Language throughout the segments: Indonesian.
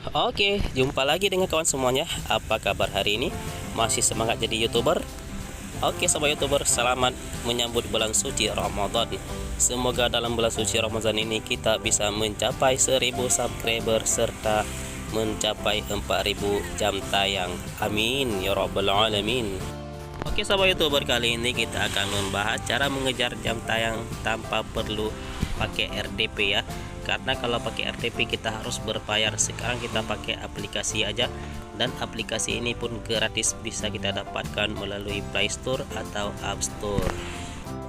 Oke, jumpa lagi dengan kawan semuanya. Apa kabar hari ini? Masih semangat jadi YouTuber? Oke, sobat YouTuber, selamat menyambut bulan suci Ramadan. Semoga dalam bulan suci Ramadan ini kita bisa mencapai 1000 subscriber serta mencapai 4000 jam tayang. Amin ya rabbal alamin. Oke, sobat YouTuber, kali ini kita akan membahas cara mengejar jam tayang tanpa perlu pakai RDP ya. Karena kalau pakai RTP kita harus berbayar. Sekarang kita pakai aplikasi aja, dan aplikasi ini pun gratis, bisa kita dapatkan melalui Play Store atau App Store.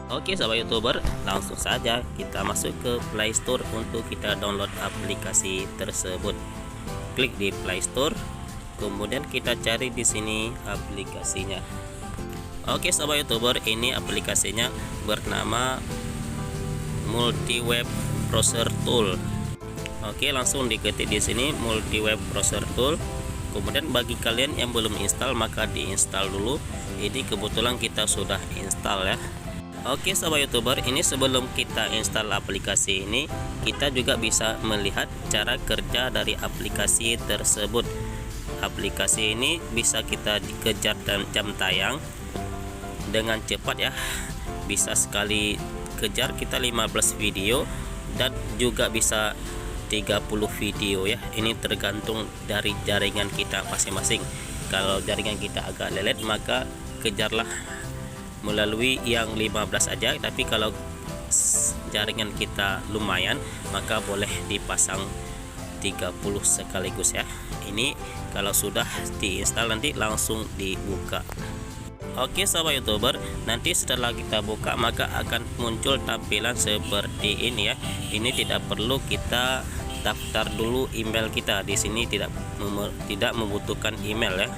Oke sahabat YouTuber, langsung saja kita masuk ke Play Store untuk kita download aplikasi tersebut. Klik di Play Store, kemudian kita cari di sini aplikasinya. Oke sahabat YouTuber, ini aplikasinya bernama Multi Web Browser Tool. Oke, langsung diketik di sini Multi Web Browser Tool. Kemudian bagi kalian yang belum install, maka diinstal dulu. Ini kebetulan kita sudah install ya. Oke sahabat YouTuber, ini sebelum kita install aplikasi ini, kita juga bisa melihat cara kerja dari aplikasi tersebut. Aplikasi ini bisa kita dikejar jam tayang dengan cepat ya. Bisa sekali kejar kita 15 video dan juga bisa 30 video ya. Ini tergantung dari jaringan kita masing-masing. Kalau jaringan kita agak lelet, maka kejarlah melalui yang 15 aja. Tapi kalau jaringan kita lumayan, maka boleh dipasang 30 sekaligus ya. Ini kalau sudah diinstal nanti langsung dibuka. Oke sahabat YouTuber, nanti setelah kita buka maka akan muncul tampilan seperti ini ya. Ini tidak perlu kita daftar dulu email kita. Di sini tidak membutuhkan email ya.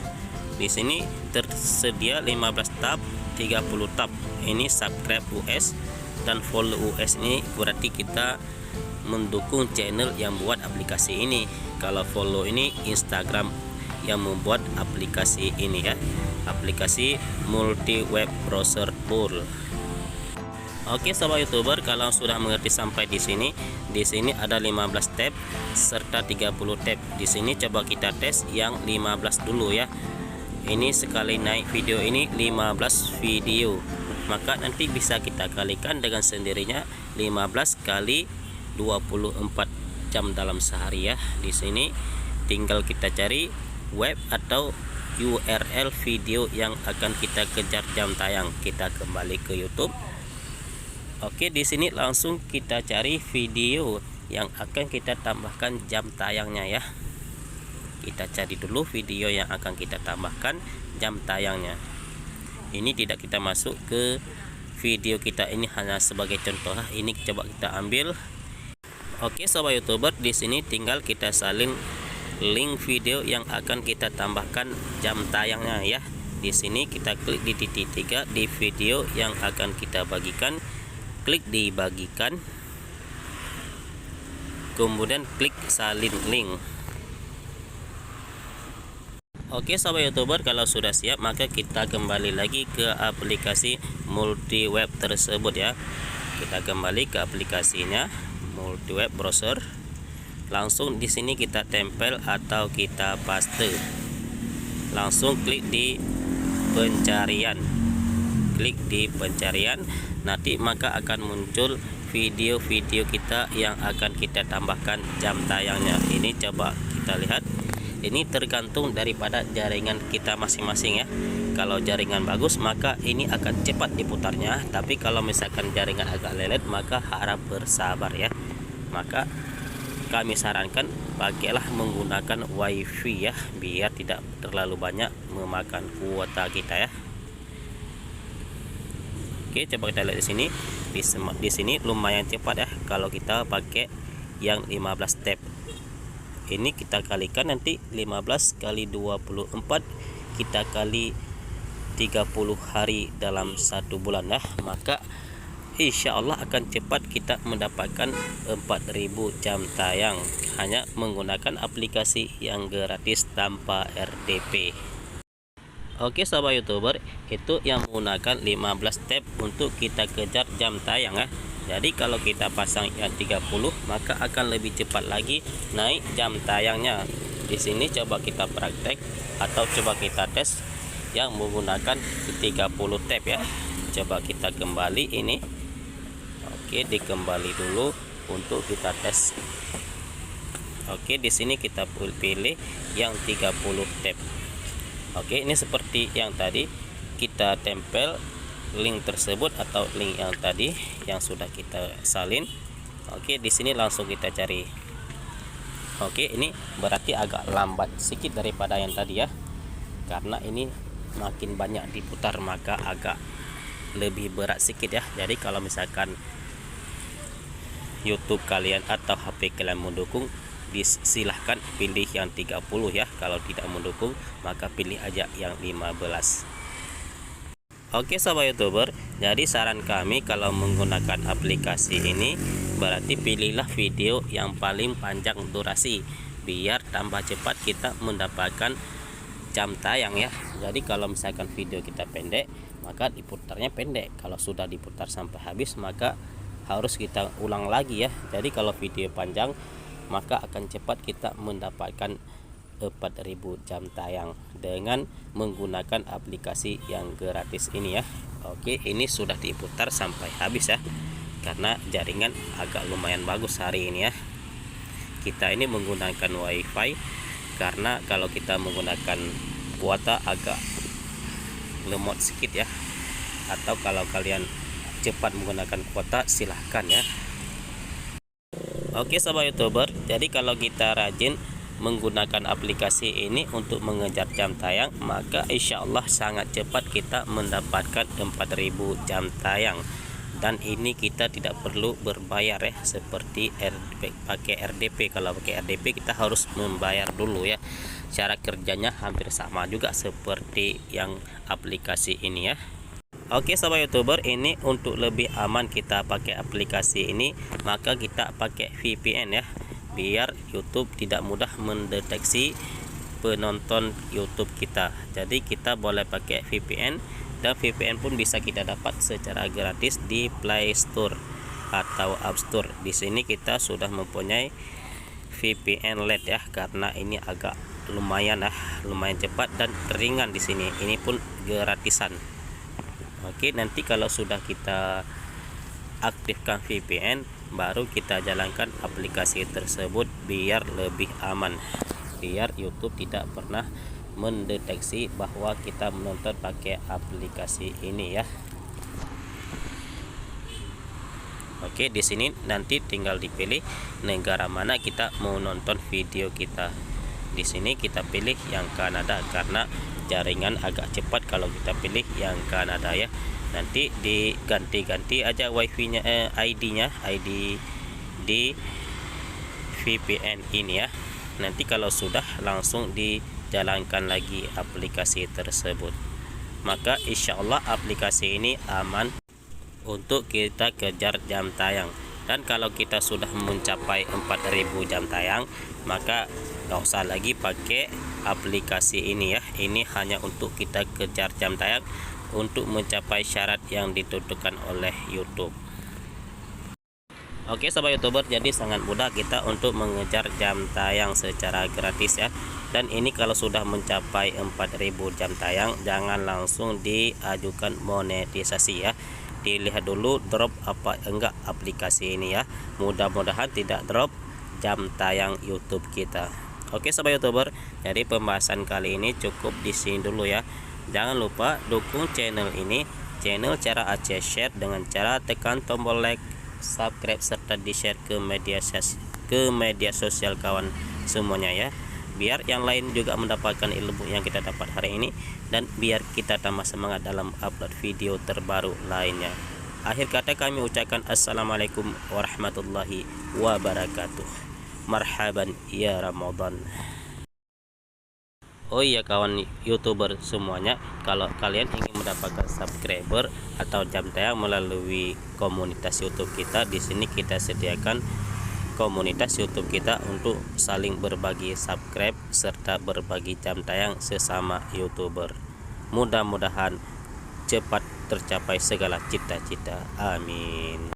Di sini tersedia 15 tab, 30 tab. Ini subscribe US dan follow US. Ini berarti kita mendukung channel yang buat aplikasi ini. Kalau follow ini Instagram yang membuat aplikasi ini ya. Aplikasi Multi Web Browser Tool. Oke sahabat YouTuber, kalau sudah mengerti sampai di sini ada 15 tab serta 30 tab. Di sini coba kita tes yang 15 dulu ya. Ini sekali naik video ini 15 video. Maka nanti bisa kita kalikan dengan sendirinya 15 kali 24 jam dalam sehari ya. Di sini tinggal kita cari web atau URL video yang akan kita kejar jam tayang. Kita kembali ke YouTube. Oke, di sini langsung kita cari video yang akan kita tambahkan jam tayangnya ya. Kita cari dulu video yang akan kita tambahkan jam tayangnya. Ini tidak kita masuk ke video kita, ini hanya sebagai contoh. Ini coba kita ambil. Oke sobat YouTuber, di sini tinggal kita salin link video yang akan kita tambahkan jam tayangnya ya. Di sini kita klik di titik 3 di video yang akan kita bagikan, klik di bagikan, kemudian klik salin link. Oke sahabat YouTuber, kalau sudah siap maka kita kembali lagi ke aplikasi Multi Web tersebut ya. Kita kembali ke aplikasinya Multi Web Browser. Langsung di sini kita tempel atau kita paste. Langsung klik di pencarian. Klik di pencarian, nanti maka akan muncul video-video kita yang akan kita tambahkan jam tayangnya. Ini coba kita lihat. Ini tergantung daripada jaringan kita masing-masing ya. Kalau jaringan bagus maka ini akan cepat diputarnya. Tapi kalau misalkan jaringan agak lelet maka harap bersabar ya. Maka kami sarankan pakailah menggunakan WiFi ya, biar tidak terlalu banyak memakan kuota kita ya. Oke, coba kita lihat di sini. Di sini lumayan cepat ya kalau kita pakai yang 15 tab. Ini kita kalikan nanti 15 kali 24, kita kali 30 hari dalam 1 bulan ya. Maka insya Allah akan cepat kita mendapatkan 4000 jam tayang hanya menggunakan aplikasi yang gratis tanpa RTP. Oke sahabat YouTuber, itu yang menggunakan 15 tab untuk kita kejar jam tayang ya. Jadi kalau kita pasang yang 30 maka akan lebih cepat lagi naik jam tayangnya. Di sini coba kita praktek atau coba kita tes yang menggunakan 30 tab ya. Coba kita kembali ini. Oke, dikembali dulu untuk kita tes. Oke, di sini kita pilih yang 30 tab. Oke, ini seperti yang tadi kita tempel link tersebut atau link yang tadi yang sudah kita salin. Oke, di sini langsung kita cari. Oke, ini berarti agak lambat sedikit daripada yang tadi ya, karena ini makin banyak diputar maka agak lebih berat sedikit ya. Jadi kalau misalkan YouTube kalian atau HP kalian mendukung, silahkan pilih yang 30 ya. Kalau tidak mendukung maka pilih aja yang 15. Oke sahabat YouTuber, jadi saran kami kalau menggunakan aplikasi ini berarti pilihlah video yang paling panjang durasi biar tambah cepat kita mendapatkan jam tayang ya. Jadi kalau misalkan video kita pendek maka diputarnya pendek, kalau sudah diputar sampai habis maka harus kita ulang lagi ya. Jadi kalau video panjang maka akan cepat kita mendapatkan 4000 jam tayang dengan menggunakan aplikasi yang gratis ini ya. Oke, ini sudah diputar sampai habis ya, karena jaringan agak lumayan bagus hari ini ya. Kita ini menggunakan wifi, karena kalau kita menggunakan kuota agak lemot sedikit ya. Atau kalau kalian cepat menggunakan kuota silahkan ya. Oke sahabat YouTuber, jadi kalau kita rajin menggunakan aplikasi ini untuk mengejar jam tayang, maka insya Allah sangat cepat kita mendapatkan 4000 jam tayang. Dan ini kita tidak perlu berbayar ya, seperti pakai RDP. Kalau pakai RDP kita harus membayar dulu ya. Cara kerjanya hampir sama juga seperti yang aplikasi ini ya. Oke sahabat YouTuber, ini untuk lebih aman kita pakai aplikasi ini maka kita pakai VPN ya, biar YouTube tidak mudah mendeteksi penonton YouTube kita. Jadi kita boleh pakai VPN, dan VPN pun bisa kita dapat secara gratis di Play Store atau App Store. Di sini kita sudah mempunyai VPN LED ya, karena ini agak lumayan cepat dan ringan di sini. Ini pun gratisan. Oke, nanti kalau sudah kita aktifkan VPN baru kita jalankan aplikasi tersebut biar lebih aman, biar YouTube tidak pernah mendeteksi bahwa kita menonton pakai aplikasi ini ya. Oke, di sini nanti tinggal dipilih negara mana kita mau nonton video kita. Di sini kita pilih yang Kanada karena jaringan agak cepat kalau kita pilih yang Kanada ya. Nanti diganti-ganti aja wifi-nya, ID-nya, ID di VPN ini ya. Nanti kalau sudah langsung dijalankan lagi aplikasi tersebut, maka insya Allah aplikasi ini aman untuk kita kejar jam tayang. Dan kalau kita sudah mencapai 4000 jam tayang maka nggak usah lagi pakai aplikasi ini ya. Ini hanya untuk kita kejar jam tayang untuk mencapai syarat yang ditentukan oleh YouTube. Oke sahabat YouTuber, jadi sangat mudah kita untuk mengejar jam tayang secara gratis ya. Dan ini kalau sudah mencapai 4000 jam tayang jangan langsung diajukan monetisasi ya. Dilihat dulu drop apa enggak aplikasi ini ya. Mudah-mudahan tidak drop jam tayang YouTube kita. Oke sahabat YouTuber, jadi pembahasan kali ini cukup di sini dulu ya. Jangan lupa dukung channel ini, channel cara Aceh Share, dengan cara tekan tombol like, subscribe serta di-share ke media sosial kawan semuanya ya. Biar yang lain juga mendapatkan ilmu yang kita dapat hari ini, dan biar kita tambah semangat dalam upload video terbaru lainnya. Akhir kata kami ucapkan assalamualaikum warahmatullahi wabarakatuh. Marhaban ya Ramadan. Oh iya kawan YouTuber semuanya, kalau kalian ingin mendapatkan subscriber atau jam tayang melalui komunitas YouTube kita, di sini kita sediakan komunitas YouTube kita untuk saling berbagi subscribe serta berbagi jam tayang sesama YouTuber. Mudah-mudahan cepat tercapai segala cita-cita. Amin.